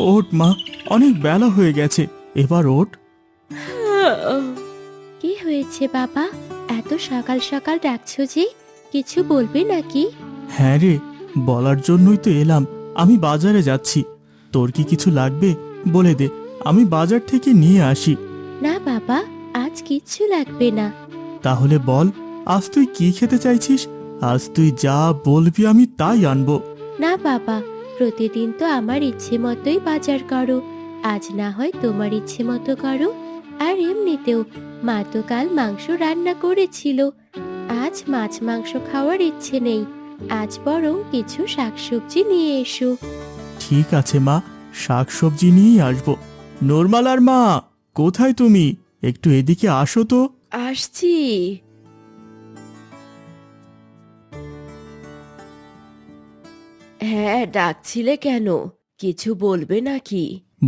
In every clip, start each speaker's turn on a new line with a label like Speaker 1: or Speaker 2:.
Speaker 1: ওঠ মা, অনেক বেলা হয়ে গেছে, এবার ওঠ।
Speaker 2: কি হয়েছে বাবা? এত সকাল সকাল ডাকছো যে, কিছু বলবে নাকি?
Speaker 1: হ্যাঁ রে, বলার জন্যই তো এলাম। আমি বাজারে যাচ্ছি, তোর কি কিছু লাগবে বলে দে, আমি বাজার থেকে নিয়ে আসি।
Speaker 2: না বাবা, আজ কিচ্ছু লাগবে না।
Speaker 1: তাহলে বল, আজ তুই কি খেতে চাইছিস? আজ তুই যা বলবি আমি তাই আনবো।
Speaker 2: না বাবা, প্রতিদিন তো আমার ইচ্ছে মতোই বাজার করো, আজ না হয় তোমার ইচ্ছে মতো করো। আর এমনিতেও মা তো কাল মাংস রান্না করেছিল, আজ মাছ মাংস খাওয়ার ইচ্ছে নেই। আজ বরং কিছু শাকসবজি নিয়ে এসো।
Speaker 1: ঠিক আছে মা, শাকসবজি নিয়েই আসবো। নরমালার মা, কোথায় তুমি? একটু এদিকে আসো তো।
Speaker 2: আসছি। হ্যাঁ, ডাকছিলে কেন? কিছু বলবে নাকি?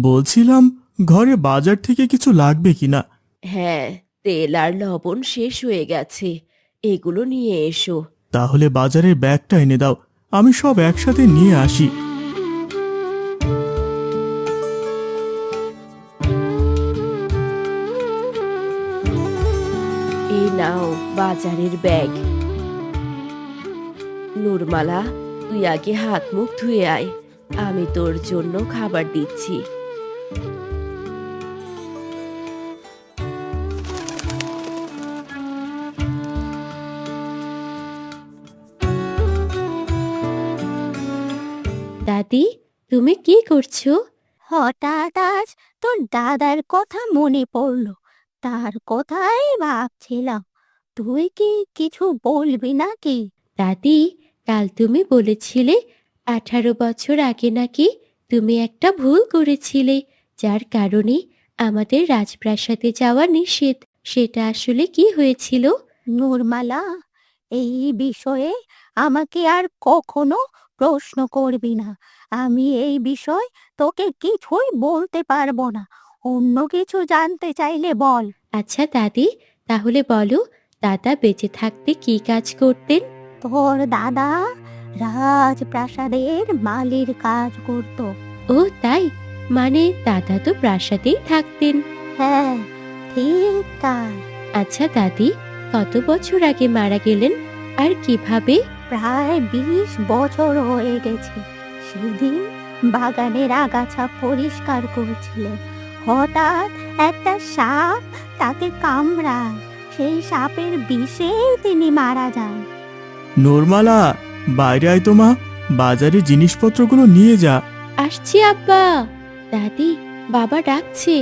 Speaker 1: বলছিলাম, ঘরে বাজার থেকে কিছু লাগবে কিনা।
Speaker 2: হ্যাঁ, তেল আর লবণ শেষ হয়ে গেছে, এগুলো নিয়ে এসো।
Speaker 1: তাহলে বাজারের ব্যাগটা এনে দাও, আমি সব একসাথে নিয়ে আসি।
Speaker 2: এই নাও বাজারের ব্যাগ। নূরমালা, তুই আগে হাত মুখ ধুয়ে আয়, আমি তোর জন্য খাবার দিচ্ছি। দাদি, তুমি কি করছো?
Speaker 3: হঠাৎ আজ তোর দাদার কথা মনে পড়লো, তার কথাই ভাবছিলাম। তুই কি কিছু বলবি নাকি?
Speaker 2: দাদি, কাল তুমি বলেছিলে 18 বছর আগে নাকি তুমি একটা ভুল করেছিলে, যার কারণে আমাদের রাজপ্রাসাদে যাওয়া নিষেধ। সেটা আসলে কি হয়েছিল?
Speaker 3: নূরমালা, এই বিষয়ে আমাকে আর কখনো প্রশ্ন করবি না। আমি এই বিষয় তোকে কিছুই বলতে পারবো না। অন্য কিছু জানতে চাইলে বল।
Speaker 2: আচ্ছা দাদি, তাহলে বলো, দাদা বেঁচে থাকতে কি কাজ করতেন?
Speaker 3: তোর দাদা রাজপ্রাসাদের মালির কাজ করত।
Speaker 2: ও তাই, মানে দাদা তো প্রাসাদেই থাকতেন।
Speaker 3: হ্যাঁ, ঠিক তাই।
Speaker 2: আচ্ছা দাদি, কত বছর আগে মারা গেলেন আর কিভাবে?
Speaker 3: প্রায় 20 বছর হয়ে গেছে। সেদিন বাগানের আগাছা পরিষ্কার করছিলেন, হঠাৎ একটা সাপ তাকে কামড়ায়। সেই সাপের বিষে তিনি মারা যান।
Speaker 1: নরমালা, বাইরে আয় তো মা, বাজারে জিনিসপত্রগুলো নিয়ে যা।
Speaker 2: আসছি আব্বা। দাদি, বাবা ডাকছে,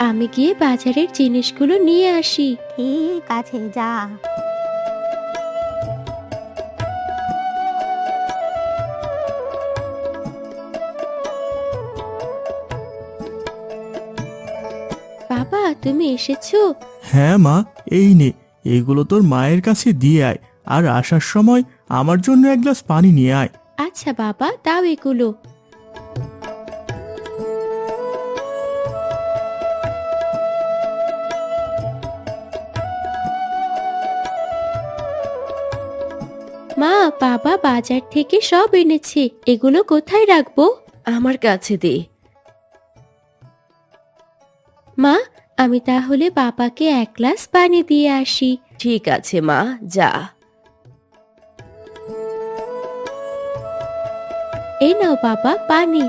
Speaker 2: আমি গিয়ে বাজারের জিনিসগুলো নিয়ে আসি।
Speaker 3: ঠিক আছে, যা।
Speaker 2: বাবা, তুমি এসেছো?
Speaker 1: হ্যাঁ মা, এই নে, এগুলো তোর মায়ের কাছে দিয়ে আয়, আর আসার সময় আমার জন্য এক গ্লাস পানি নিয়ে আয়।
Speaker 2: আচ্ছা বাবা, দাও এগুলো। মা, বাবা বাজার থেকে সব এনেছে, এগুলো কোথায় রাখবো? আমার কাছে দে। মা, আমি তাহলে বাবাকে এক গ্লাস পানি দিয়ে আসি। ঠিক আছে মা, যা। এই নাও বাবা পানি।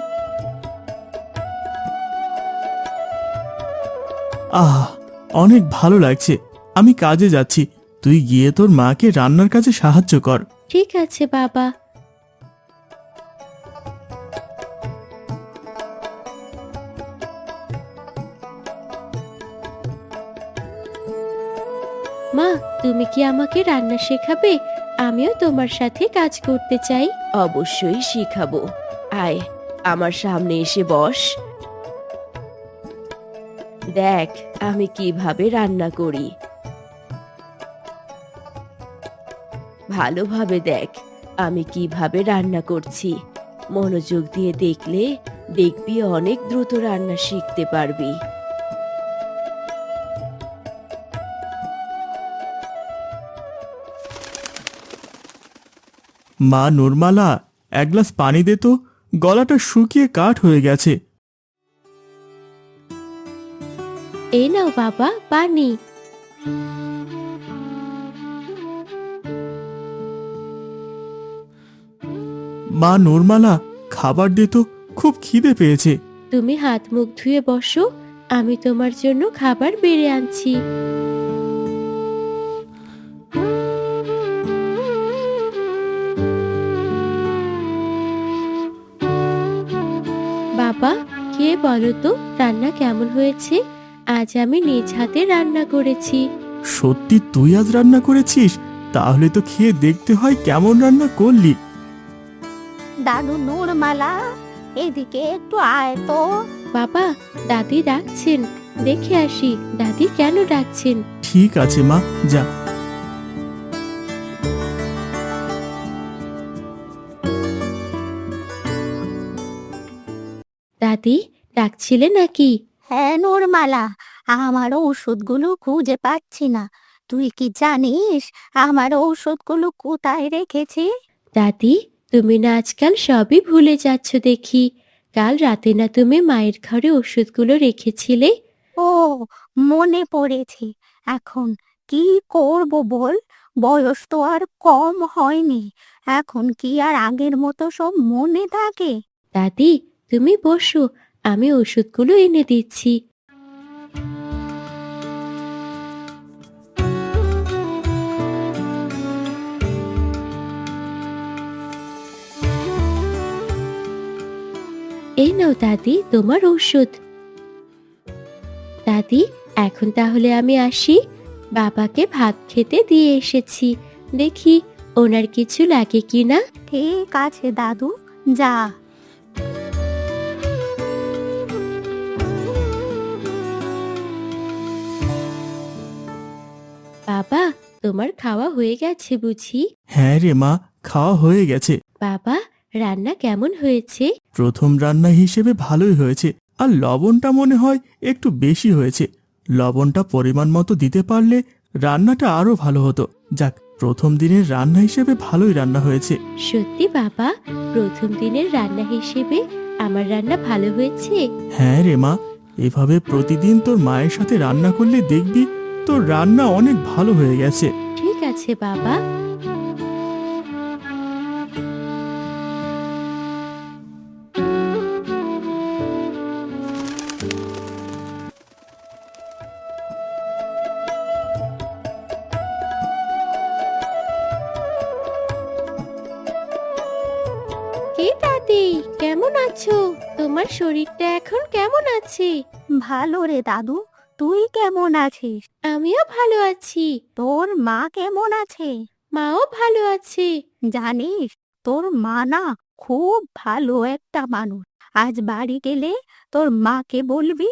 Speaker 1: আহ, অনেক ভালো লাগছে। আমি কাজে যাচ্ছি, তুই গিয়ে তোর মাকে রান্নার কাজে সাহায্য কর।
Speaker 2: ঠিক আছে বাবা। মা, তুমি কি আমাকে রান্না শেখাবে? আমিও তোমার সাথে কাজ করতে চাই। অবশ্যই শিখাবো। আয়, আমার সামনে এসে বস। দেখ আমি কিভাবে রান্না করি। ভালোভাবে দেখ আমি কিভাবে রান্না করছি। মনোযোগ দিয়ে দেখলে দেখবি অনেক দ্রুত রান্না শিখতে পারবি।
Speaker 1: মা নরমালা, এক গ্লাস পানি দে তো, গলাটা শুকিয়ে কাঠ হয়ে গেছে।
Speaker 2: এই নাও বাবা পানি।
Speaker 1: মা নূরমালা, খাবার দে তো, খুব খিদে পেয়েছে।
Speaker 2: তুমি হাত মুখ ধুয়ে বসো, আমি তোমার জন্য খাবার বেড়ে আনছি। বাবা, খেয়ে বলো তো রান্না কেমন হয়েছে? আজ আমি নিজ হাতে রান্না করেছি।
Speaker 1: সত্যি তুই আজ রান্না করেছিস? তাহলে তো খেয়ে দেখতে হয় কেমন রান্না করলি।
Speaker 3: দাদু নূরমালা, এদিকে একটু আয় তো।
Speaker 2: বাবা, দাদি ডাকছেন, দেখে আসি দাদি কেন ডাকছেন।
Speaker 1: ঠিক আছে মা, যা।
Speaker 2: দাদি ডাকছিলে নাকি?
Speaker 3: হ্যাঁ নূরমালা, আমার ওষুধগুলো খুঁজে পাচ্ছি না। তুই কি জানিস আমার ওষুধগুলো কোথায় রেখেছি?
Speaker 2: দাদি, তুমি না আজকাল সবই ভুলে যাচ্ছ দেখি। কাল রাতে না তুমি মায়ের ঘরে ওষুধগুলো রেখেছিলে?
Speaker 3: ও, মনে পড়েছে। এখন কি করব বল? বয়স তো আর কম হয়নি। এখন কি আর আগের মতো সব মনে থাকে?
Speaker 2: দাদি, তুমি বসো, আমি ওষুধগুলো এনে দিচ্ছি। এই নাও দাদি তোমার ঔষধ। দাদি, এখন তাহলে আমি আসি। বাবাকে ভাত খেতে দিয়ে এসেছি, দেখি ওনার কিছু লাগে কিনা।
Speaker 3: ঠিক আছে দাদু, যা।
Speaker 2: বাবা, তোমার খাওয়া হয়ে গেছে বুঝি?
Speaker 1: হ্যাঁ রে মা, খাওয়া হয়ে গেছে।
Speaker 2: বাবা, রান্না কেমন হয়েছে?
Speaker 1: প্রথম রান্না হিসেবে ভালোই হয়েছে, আর লবণটা মনে হয় একটু বেশি হয়েছে। লবণটা পরিমাণ মতো দিতে পারলে রান্নাটা আরো ভালো হতো। যাক, প্রথম দিনের রান্না হিসেবে ভালোই রান্না হয়েছে।
Speaker 2: সত্যি বাবা, প্রথম দিনের রান্না হিসেবে আমার রান্না ভালো হয়েছে?
Speaker 1: হ্যাঁ রে মা, এভাবে প্রতিদিন তোর মায়ের সাথে রান্না করলে দেখবি তোর রান্না অনেক ভালো হয়ে গেছে।
Speaker 2: ঠিক আছে বাবা। কি দাদি, কেমন আছো? তোমার শরীরটা এখন কেমন আছে?
Speaker 3: ভালো রে দাদু, তুই কেমন আছিস?
Speaker 2: আমিও ভালো আছি।
Speaker 3: তোর মা কেমন আছে?
Speaker 2: মাও ভালো আছে।
Speaker 3: জানিস, তোর মা না খুব ভালো একটা মানুষ। আজ বাড়ি গেলে তোর মাকে বলবি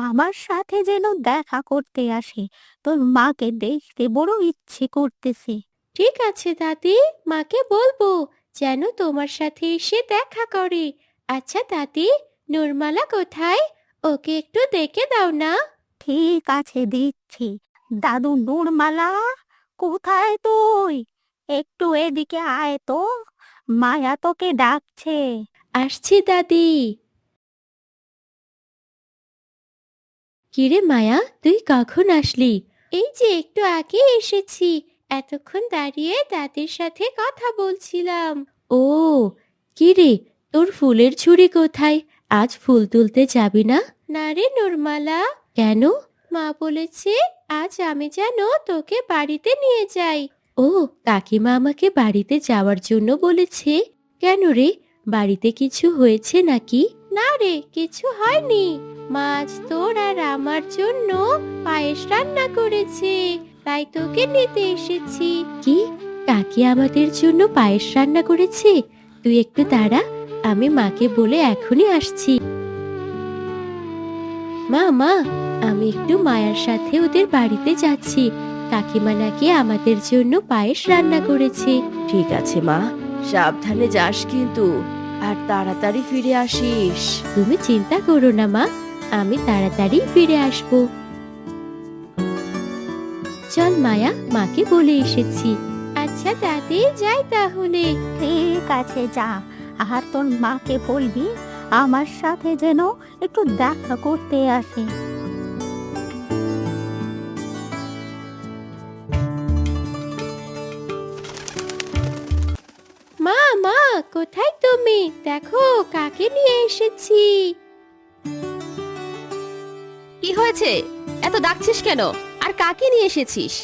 Speaker 3: আমার সাথে যেন দেখা করতে আসে। তোর মাকে দেখতে বড় ইচ্ছে করতেছে।
Speaker 2: ঠিক আছে দাদি, মাকে বলবো যেন তোমার সাথে এসে দেখা করে। আচ্ছা দাদি, নূরমালা কোথায়? ওকে একটু ডেকে দাও না।
Speaker 3: ঠিক আছে, দিচ্ছি। দাদু নূরমালা, কোথায় তুই? একটু এদিকে আয় তো, মায়া তোকে ডাকছে।
Speaker 2: আসছি দাদি। কিরে মায়া, তুই কখন আসলি? এই যে একটু আগে এসেছি, এতক্ষণ দাঁড়িয়ে দাদির সাথে কথা বলছিলাম। ও, কিরে, তোর ফুলের ঝুড়ি কোথায়? আজ ফুল তুলতে যাবি না? না রে নূরমালা। কেন? মা বলেছে আজ আমি যেন তোকে বাড়িতে নিয়ে যাই। ও, কাকিমা আমাকে বাড়িতে যাওয়ার জন্য বলেছে। কেন রে, বাড়িতে কিছু হয়েছে নাকি? না রে, কিছু হয়নি। মা আজ তোর আর আমার জন্য পায়েস রান্না করেছে, তাই তোকে নিতে এসেছি। কি, কাকি আমাদের জন্য পায়েস রান্না করেছে? তুই একটু দাঁড়া, আমি মাকে বলে এখনই আসছি। মা মা, আমি একটু মায়ার সাথে ওদের বাড়িতে যাচ্ছি। কাকিমা নাকি আমাদের জন্য পায়েস রান্না করেছে।
Speaker 4: ঠিক আছে মা, সাবধানে যাস কিন্তু, আর তাড়াতাড়ি ফিরে আসিস।
Speaker 2: তুমি চিন্তা করো না মা, আমি তাড়াতাড়ি ফিরে আসব। চল মায়া, মাকে বলে এসেছি। আচ্ছা দাদি, যাই তাহলে।
Speaker 3: ঠিক আছে, যা। আর তোর মাকে বলবি আমার সাথে যেন একটু দেখা করতে আসে।
Speaker 2: মা, কোথায় তুমি? দেখো কাকে নিয়ে এসেছি।
Speaker 4: কি হয়েছে? এত ডাকছিস কেন? আর কাকে নিয়ে এসেছিস?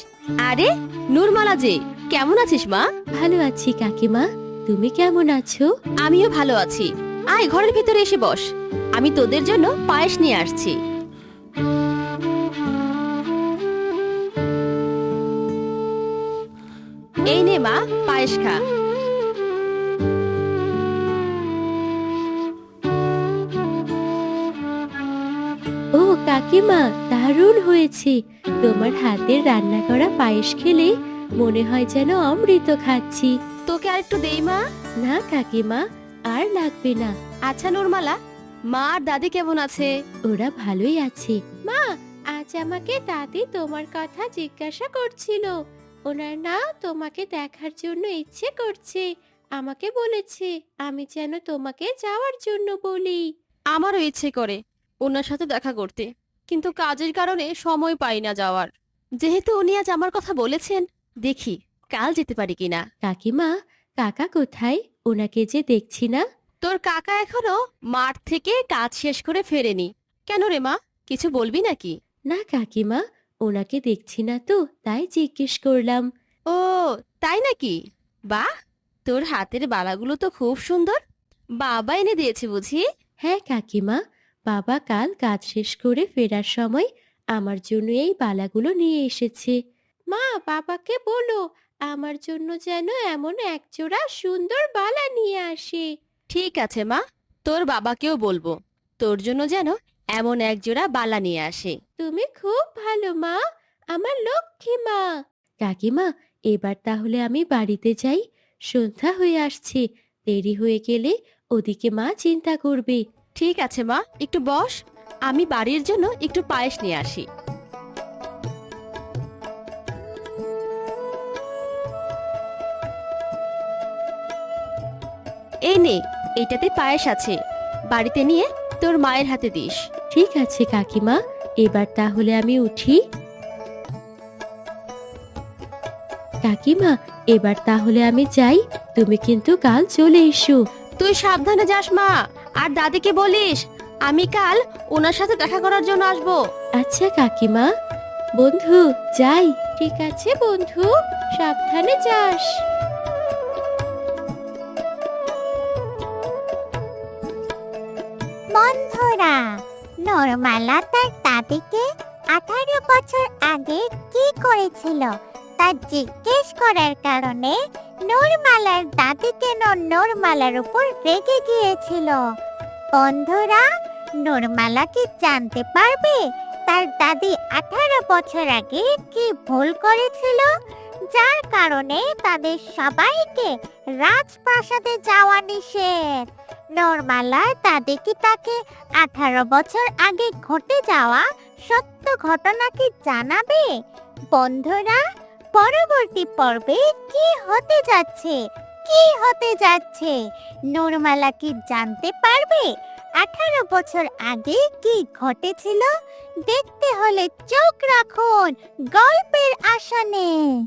Speaker 4: আরে নূরমালা যে, কেমন আছিস মা?
Speaker 2: ভালো আছি কাকিমা, তুমি কেমন আছো?
Speaker 4: আমিও ভালো আছি। আয় ঘরের ভিতরে এসে বস, আমি তোদের জন্য পায়েস নিয়ে আসছি। এই নে মা, পায়েস খা।
Speaker 2: ও কাকিমা, দারুণ হয়েছে। তোমার হাতের রান্না করা পায়েস খেলে মনে হয় যেন অমৃত খাচ্ছি।
Speaker 4: তোকে আর একটু দেই মা?
Speaker 2: না কাকিমা, আর লাগবে না।
Speaker 4: আচ্ছা নূরমালা, মা আর দাদি কেমন আছে?
Speaker 2: ওরা ভালোই আছে। মা, আজ আমাকে দাদি তোমার কথা জিজ্ঞাসা করছিল। ওনার না তোমাকে দেখার জন্য ইচ্ছে করছে। আমাকে বলেছে আমি যেন তোমাকে যাওয়ার জন্য বলি।
Speaker 4: আমারও ইচ্ছে করে ওনার সাথে দেখা করতে, কিন্তু কাজের কারণে সময় পাই না যাওয়ার। যেহেতু উনি আজ আমার কথা বলেছেন, দেখি কাল যেতে পারি কিনা।
Speaker 2: কাকিমা, কাকা কোথায়? ওনাকে যে দেখছি না।
Speaker 4: তোর কাকা এখনো মাঠ থেকে কাজ শেষ করে ফেরেনি। কেন রে মা, কিছু বলবি নাকি?
Speaker 2: না কাকিমা, ওনাকে দেখছি না তো, তাই জিজ্ঞেস করলাম।
Speaker 4: ও তাই নাকি? বাহ, তোর হাতের বালাগুলো তো খুব সুন্দর। বাবা এনে দিয়েছে বুঝি?
Speaker 2: হ্যাঁ কাকিমা, বাবা কাল কাজ শেষ করে ফেরার সময় আমার জন্য এই বালাগুলো নিয়ে এসেছে। মা, বাবাকে বলো আমার জন্য যেন এমন একজোড়া সুন্দর বালা নিয়ে আসে।
Speaker 4: ঠিক আছে মা, তোর বাবাকেও বলবো তোর জন্য যেন এমন একজোড়া বালা নিয়ে আসে।
Speaker 2: তুমি খুব ভালো মা, আমার লক্ষ্মী মা। কাকিমা, এবার তাহলে আমি বাড়িতে যাই। সন্ধ্যা হয়ে আসছে, দেরি হয়ে গেলে ওদিকে মা চিন্তা করবে।
Speaker 4: ঠিক আছে মা, একটু বস, আমি বাড়ির জন্য একটু পায়েস নিয়ে আসি। এই নে, এইটাতে পায়েস আছে, বাড়িতে নিয়ে তোর মায়ের হাতে দিস।
Speaker 2: ঠিক আছে কাকিমা, এবার তাহলে আমি উঠি। কাকিমা, এবার তাহলে আমি যাই, তুমি কিন্তু কাল চলে এসো।
Speaker 4: তুই সাবধানে যাস মা, আর দাদিকে বলিস আমি কাল ওনার সাথে দেখা করার জন্য আসবো।
Speaker 2: আচ্ছা কাকিমা। বন্ধু, যাই। ঠিক আছে বন্ধু, সাবধানে যাস।
Speaker 3: বন্ধুরা, নূরমালা তার দাদিকে 18 বছর আগে কি করেছিল তা জিজ্ঞেস করার কারণে নূরমালার দাদি কেন নূরমালার উপর রেগে গিয়েছিল। বন্ধুরা, নূরমালা কি জানতে পারবে তার দাদি 18 বছর আগে কি ভুল করেছিল, যার কারণে তাদের সবাইকে রাজপ্রাসাদে যাওয়া নিষেধ? নূরমালার দাদি কি তাকে 18 বছর আগে ঘটে যাওয়া সত্য ঘটনা কি জানাবে? বন্ধুরা, পরবর্তী পর্বে কি হতে যাচ্ছে? কি হতে যাচ্ছে? নূরমালা কি জানতে পারবে 18 বছর আগে কি ঘটেছিল? দেখতে হলে চোখ রাখুন গল্পের আসনে।